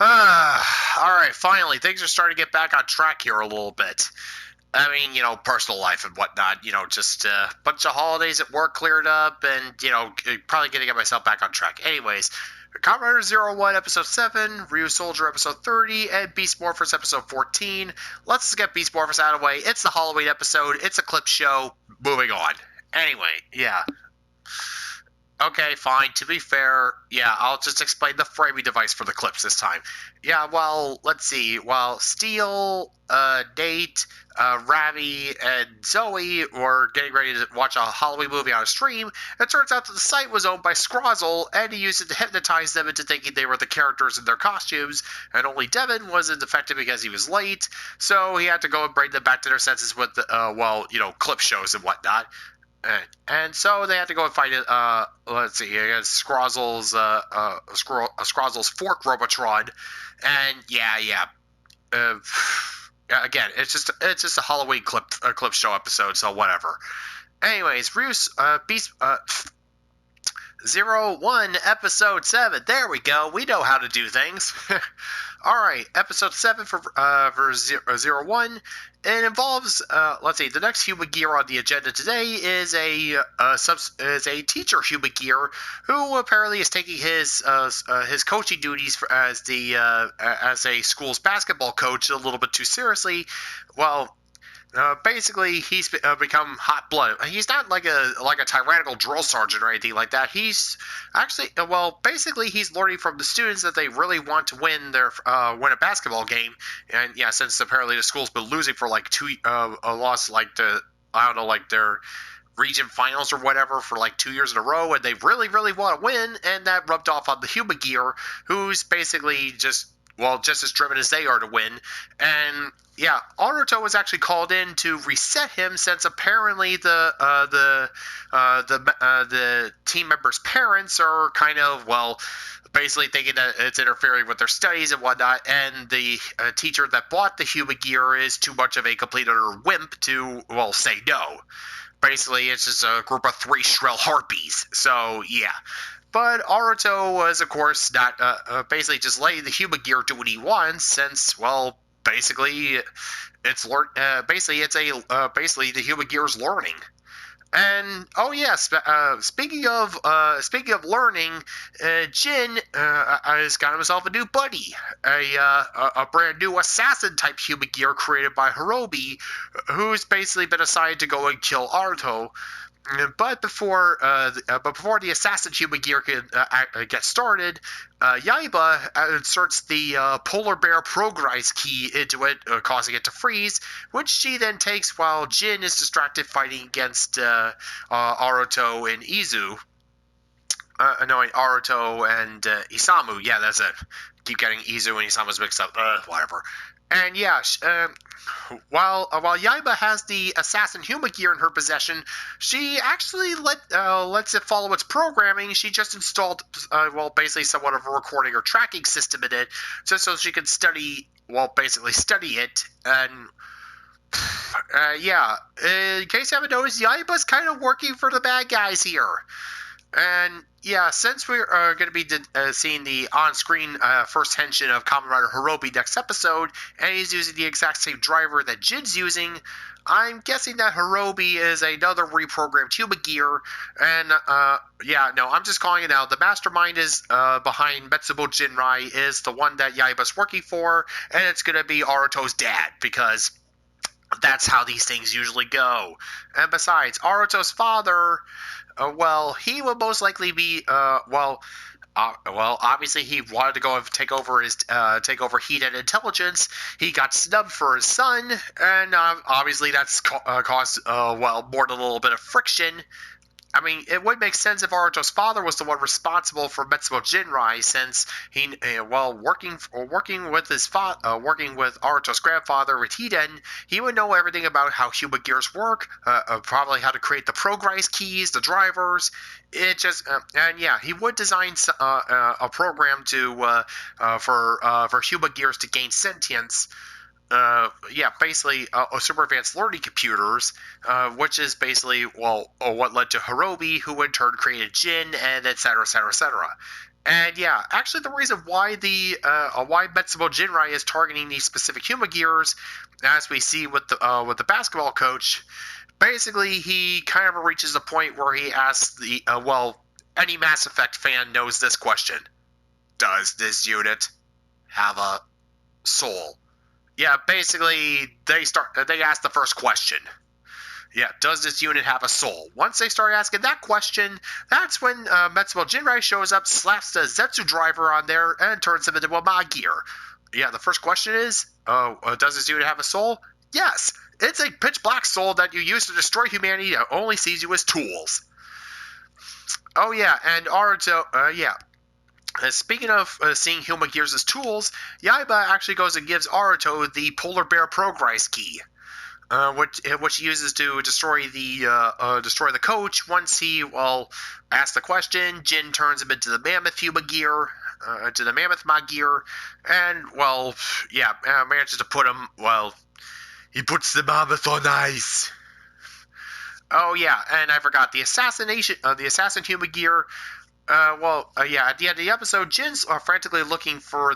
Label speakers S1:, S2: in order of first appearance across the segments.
S1: Alright, finally, things are starting to get back on track here a little bit. I mean, personal life and whatnot, just a bunch of holidays at work cleared up, and, probably gonna get myself back on track. Anyways, Kamen Rider Zero One episode 7, Ryusoulger episode 30, and Beast Morphers episode 14. Let's just get Beast Morphers out of the way. It's the Halloween episode, it's a clip show, moving on. Anyway, yeah. Okay, fine. To be fair, yeah, I'll just explain the framing device for the clips this time. Yeah, well, let's see. While Steel, Nate, Ravi, and Zoe were getting ready to watch a Halloween movie on a stream, it turns out that the site was owned by Scrozzle, and he used it to hypnotize them into thinking they were the characters in their costumes, and only Devin wasn't affected because he was late, so he had to go and bring them back to their senses with, clip shows and whatnot. And so they had to go and find it. Let's see, against Scrozzle's Fork Robotron, and yeah. Again, it's just a Halloween clip show episode, so whatever. Anyways, Beast Zero One episode 7. There we go. We know how to do things. All right, episode 7 for Zero One. It involves, let's see, the next Humagear on the agenda today is a teacher Humagear who apparently is taking his coaching duties as a school's basketball coach a little bit too seriously. Well, basically, he's become hot-blooded. He's not like a tyrannical drill sergeant or anything like that. He's actually, basically, he's learning from the students that they really want to win a basketball game. And yeah, since apparently the school's been losing for like lost like their region finals or whatever for like 2 years in a row, and they really, really want to win, and that rubbed off on the Humagear, who's basically just as driven as they are to win. And yeah, Naruto was actually called in to reset him, since apparently the team members' parents are kind of, basically thinking that it's interfering with their studies and whatnot, and the teacher that bought the Humagear is too much of a complete utter wimp to, say no. Basically, it's just a group of 3 shrill harpies. So, yeah. But Naruto was, of course, not basically just letting the Humagear do what he wants, since, basically basically the Humagear's learning. And speaking of learning, Jin has got himself a new buddy, a brand new assassin type Humagear created by Hirobi, who's basically been assigned to go and kill Naruto. But before the assassin Humagear can get started, Yaiba inserts the Polar Bear Progrise key into it, causing it to freeze, which she then takes while Jin is distracted fighting against Naruto and Izu. Naruto and Isamu. Yeah, that's it. Keep getting Izu and Isamu's mixed up. Whatever. And yeah, while Yaiba has the assassin Humagear in her possession, she actually lets it follow its programming. She just installed, basically somewhat of a recording or tracking system in it, just so she can study it. And in case you haven't noticed, Yaiba's kind of working for the bad guys here. And yeah, since we're going to be seeing the on-screen first henshin of Kamen Rider Hirobi next episode, and he's using the exact same driver that Jin's using, I'm guessing that Hirobi is another reprogrammed Humagear. And I'm just calling it out. The mastermind is behind Metsubo Jinrai is the one that Yaiba's working for, and it's going to be Aruto's dad, because that's how these things usually go. And besides, Aruto's father, he will most likely be, obviously he wanted to go and take over Heat and Intelligence. He got snubbed for his son, and obviously that's caused, more than a little bit of friction. I mean, it would make sense if Aruto's father was the one responsible for Metsubo Jinrai, since he, working with Aruto's grandfather, Hiden, he would know everything about how Humagears work, probably how to create the Progrise keys, the drivers. He would design a program for Humagears to gain sentience. Basically super advanced learning computers, which is basically what led to Hirobi, who in turn created Jin, and etc. And yeah, actually, the reason why why Metsubo Jinrai is targeting these specific Humagears, as we see with the basketball coach, basically he kind of reaches a point where he asks any Mass Effect fan knows this question: does this unit have a soul? Yeah, basically they ask the first question. Yeah, does this unit have a soul? Once they start asking that question, that's when Metsubo Jinrai shows up, slaps the Zetsu driver on there, and turns him into a Humagear. Yeah, the first question is, does this unit have a soul? Yes, it's a pitch black soul that you use to destroy humanity that only sees you as tools. Oh yeah, and Aruto, speaking of seeing Humagears as tools, Yaiba actually goes and gives Aruto the Polar Bear Progress Key. Which he uses to destroy the coach. Once he asks the question, Jin turns him into the Mammoth Humagear, and manages to put him. He puts the Mammoth on ice. Oh yeah, and I forgot the assassin Humagear. At the end of the episode, Jin's frantically looking for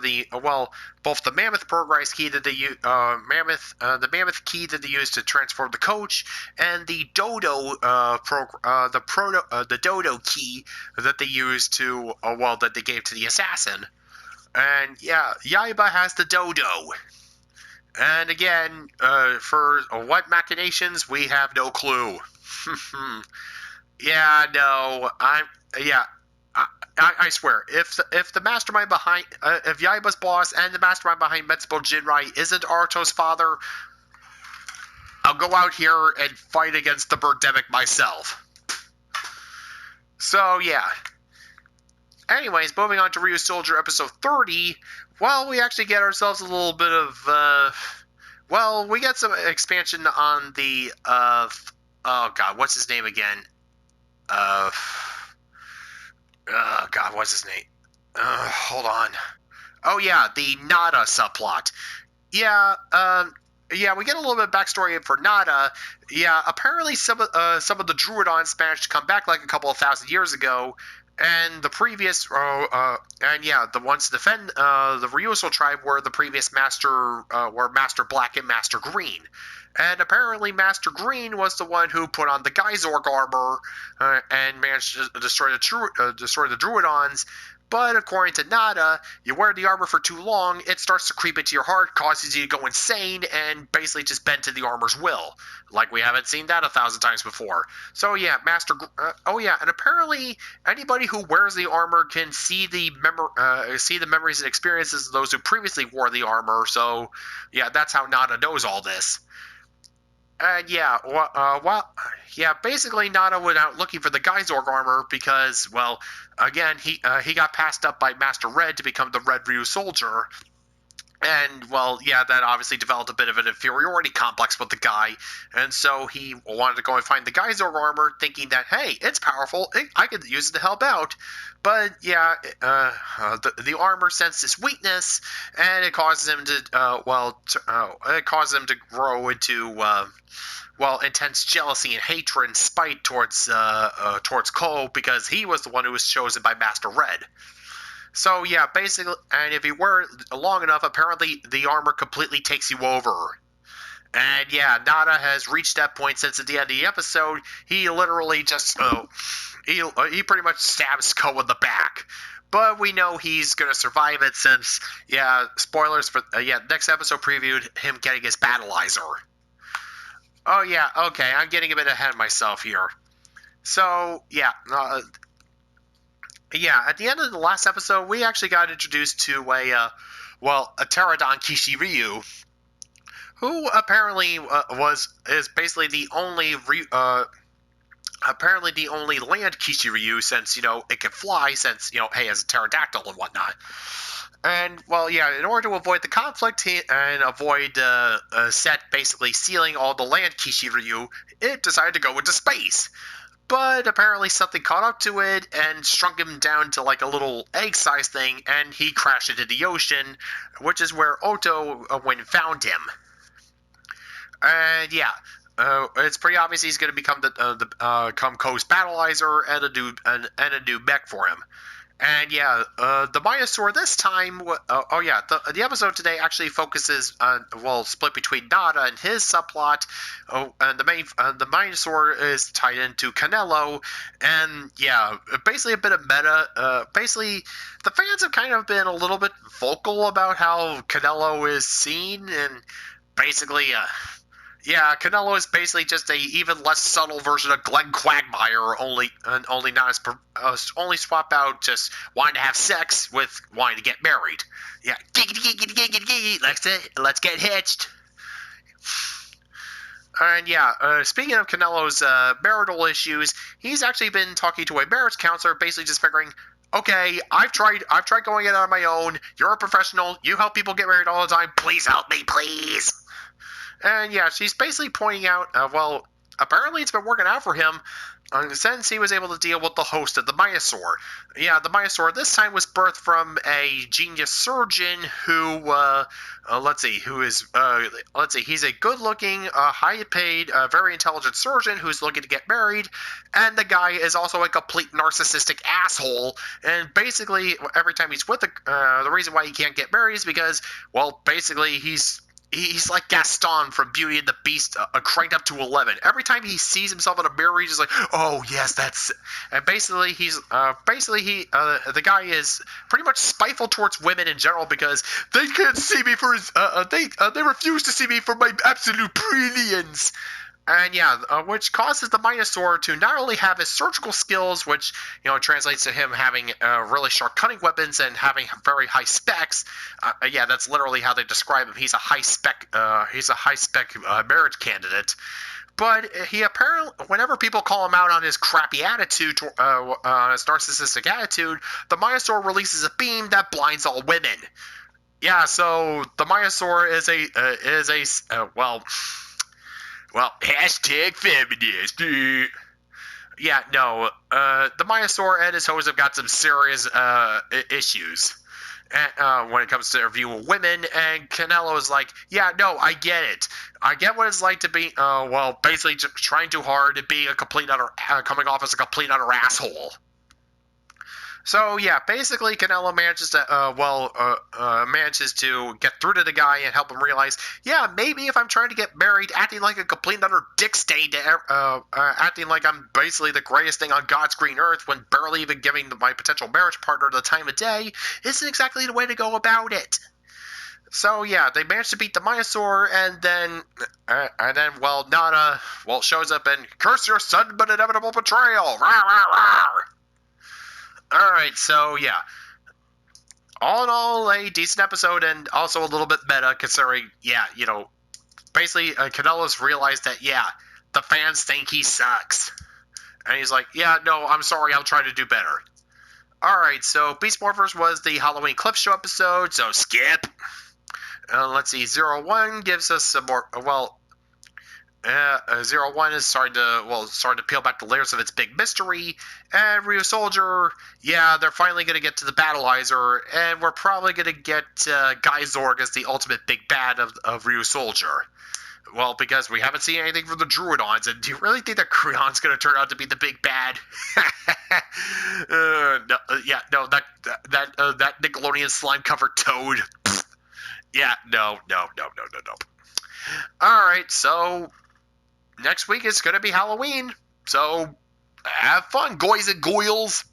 S1: both the Mammoth Progress Key that they use, the Mammoth Key that they use to transform the coach, and the Dodo, the Dodo Key that they use to, that they gave to the assassin. And yeah, Yaiba has the Dodo. And again, for what machinations, we have no clue. Yeah, no, I swear, if the mastermind behind, if Yaiba's boss and the mastermind behind Metsubo Jinrai isn't Aruto's father, I'll go out here and fight against the Birdemic myself. So, yeah. Anyways, moving on to Ryusoulger episode 30, we actually get ourselves a little bit of, we get some expansion on the, oh god, what's his name again? Oh, God, what's his name? Hold on. Oh, yeah, the Nada subplot. Yeah, we get a little bit of backstory for Nada. Yeah, apparently some of the Druidons managed to come back like a couple of thousand years ago, and the previous, the ones to defend the Ryusoul tribe were the previous were Master Black and Master Green. And apparently Master Green was the one who put on the Geizorg armor and managed to destroy the Druidons. But according to Nada, you wear the armor for too long, it starts to creep into your heart, causes you to go insane, and basically just bend to the armor's will. Like we haven't seen that 1,000 times before. So yeah, and apparently anybody who wears the armor can see the memories and experiences of those who previously wore the armor. So yeah, that's how Nada knows all this. Basically Nada went out looking for the Geizorg armor because, again, he got passed up by Master Red to become the Red Ryusoulger. And, that obviously developed a bit of an inferiority complex with the guy. And so he wanted to go and find the Geizorg armor, thinking that, hey, it's powerful, I could use it to help out. But, the armor senses weakness, and it causes him to grow into, intense jealousy and hatred and spite towards Cole, because he was the one who was chosen by Master Red. So, yeah, basically, and if you wear it long enough, apparently the armor completely takes you over. And, yeah, Nada has reached that point since at the end of the episode. He literally just, he pretty much stabs Ko in the back. But we know he's going to survive it since, spoilers for, next episode previewed him getting his battleizer. Oh, yeah, okay, I'm getting a bit ahead of myself here. So, at the end of the last episode, we actually got introduced to a Pterodon Kishiryu, who apparently is basically the only land Kishiryu, since, it can fly, since, hey, as a pterodactyl and whatnot. And, in order to avoid the conflict and avoid Set basically sealing all the land Kishiryu, it decided to go into space. But apparently something caught up to it and shrunk him down to like a little egg-sized thing, and he crashed into the ocean, which is where Oto went and found him. And it's pretty obvious he's going to become become Ko's battleizer and a new mech for him. And yeah, the Minosaur this time. The episode today actually focuses on split between Nada and his subplot. Oh, and the Minosaur is tied into Canelo, and yeah, basically a bit of meta. Basically, the fans have kind of been a little bit vocal about how Canelo is seen, and basically, yeah, Canelo is basically just a even less subtle version of Glenn Quagmire, only not as only swap out just wanting to have sex with wanting to get married. Yeah, let's get hitched. And yeah, speaking of Canelo's marital issues, he's actually been talking to a marriage counselor, basically just figuring, okay, I've tried going it on my own. You're a professional. You help people get married all the time. Please help me, please. And yeah, she's basically pointing out, apparently it's been working out for him since he was able to deal with the host of the Minosaur. Yeah, the Minosaur this time was birthed from a genius surgeon who, he's a good-looking, high-paid, very intelligent surgeon who's looking to get married, and the guy is also a complete narcissistic asshole, and basically, every time he's with the reason why he can't get married is because, basically, He's like Gaston from Beauty and the Beast, cranked up to 11. Every time he sees himself in a mirror, he's just like, "Oh yes, that's." And basically, the guy is pretty much spiteful towards women in general because they can't see me for they refuse to see me for my absolute brilliance. And yeah, which causes the Minosaur to not only have his surgical skills, which translates to him having really sharp cutting weapons and having very high specs. Yeah, that's literally how they describe him. He's a high spec marriage candidate. But he apparently, whenever people call him out on his crappy attitude, on his narcissistic attitude, the Minosaur releases a beam that blinds all women. Yeah, so the Minosaur is hashtag feminist. Yeah, no, the Minosaur and his host have got some serious issues when it comes to interviewing women, and Canelo is like, yeah, no, I get it. I get what it's like to be, basically just trying too hard to be a complete utter, coming off as a complete utter asshole. So yeah, basically Canelo manages to get through to the guy and help him realize, yeah, maybe if I'm trying to get married, acting like a complete utter dick stain, acting like I'm basically the greatest thing on God's green earth when barely even giving my potential marriage partner the time of day, isn't exactly the way to go about it. So yeah, they managed to beat the Minosaur, and then Nada shows up and curse your sudden but inevitable betrayal. Rawr, rawr, rawr. Alright, so yeah. All in all, a decent episode and also a little bit meta considering, basically Canelo's realized that, the fans think he sucks. And he's like, yeah, no, I'm sorry, I'll try to do better. Alright, so Beast Morphers was the Halloween Clip Show episode, so skip. Let's see, Zero One gives us some more, Zero One is starting to peel back the layers of its big mystery, and Ryusoulger, they're finally going to get to the battleizer, and we're probably going to get Zorg as the ultimate big bad of Ryusoulger. Well, because we haven't seen anything from the Druidons, and do you really think that Creon's going to turn out to be the big bad? That Nickelodeon slime-covered toad. No. Alright, so next week is going to be Halloween, so have fun, guys and ghouls.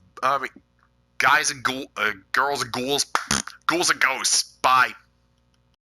S1: Guys and girls and ghouls. Ghouls and ghosts. Bye.